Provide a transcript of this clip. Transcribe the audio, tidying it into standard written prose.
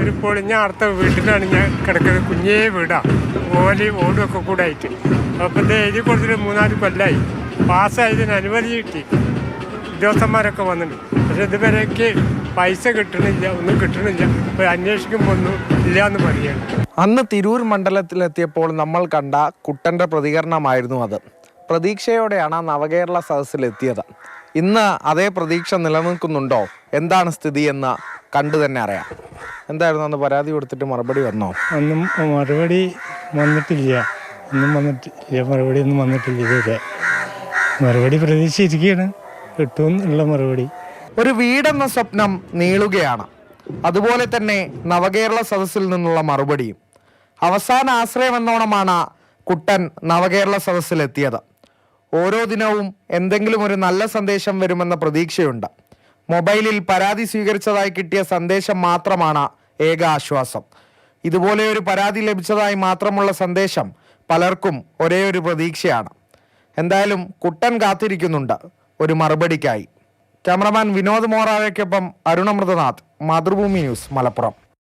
ഒരു പൊളിഞ്ഞ അടുത്ത വീട്ടിലാണ് ഞാൻ കിടക്കുന്നത്. കുഞ്ഞേ വീടാണ്, ഓടുമൊക്കെ കൂടെ ആയിട്ട്. അപ്പോൾ ഇത് എഴുതി കൊടുത്തിട്ട് 3-4 കൊല്ലമായി. പാസ്സായതിന് അനുമതി കിട്ടി, ഉദ്യോഗസ്ഥന്മാരൊക്കെ വന്നിട്ടുണ്ട്. പക്ഷെ ഇതുവരെയൊക്കെ പൈസ കിട്ടണില്ല, ഒന്നും കിട്ടണില്ല. ഇപ്പോൾ അന്വേഷിക്കുമ്പോൾ ഒന്നും ഇല്ല എന്ന് പറയുകയാണ്. അന്ന് തിരൂർ മണ്ഡലത്തിലെത്തിയപ്പോൾ നമ്മൾ കണ്ട കുട്ടൻ്റെ പ്രതികരണമായിരുന്നു അത്. പ്രതീക്ഷയോടെയാണ് നവകേരള സദസ്സിലെത്തിയത്. ഇന്ന് അതേ പ്രതീക്ഷ നിലനിൽക്കുന്നുണ്ടോ, എന്താണ് സ്ഥിതി എന്ന് കണ്ടു തന്നെ അറിയാം. എന്തായിരുന്നു അന്ന് പരാതി കൊടുത്തിട്ട് മറുപടി വന്നോ? ഒന്നും മറുപടി വന്നിട്ടില്ല, മറുപടി ഒന്നും വന്നിട്ടില്ല ഇതുവരെ. മറുപടി പ്രതീക്ഷിച്ചിരിക്കുകയാണ്, കിട്ടുമെന്നുള്ള മറുപടി. ഒരു വീടെന്ന സ്വപ്നം നീളുകയാണ്. അതുപോലെ തന്നെ നവകേരള സദസ്സിൽ നിന്നുള്ള മറുപടിയും. അവസാന ആശ്രയമെന്നോണമാണ് കുട്ടൻ നവകേരള സദസ്സിലെത്തിയത്. ഓരോ ദിനവും എന്തെങ്കിലും ഒരു നല്ല സന്ദേശം വരുമെന്ന പ്രതീക്ഷയുണ്ട്. മൊബൈലിൽ പരാതി സ്വീകരിച്ചതായി കിട്ടിയ സന്ദേശം മാത്രമാണ് ഏക ആശ്വാസം. ഇതുപോലെ ഒരു പരാതി ലഭിച്ചതായി മാത്രമുള്ള സന്ദേശം പലർക്കും ഒരേ ഒരു പ്രതീക്ഷയാണ്. എന്തായാലും കുട്ടൻ കാത്തിരിക്കുന്നുണ്ട് ഒരു മറുപടിക്കായി. ക്യാമറമാൻ വിനോദ് മോറാവയ്ക്കൊപ്പം അരുണമൃതനാഥ്, മാതൃഭൂമി ന്യൂസ്, മലപ്പുറം.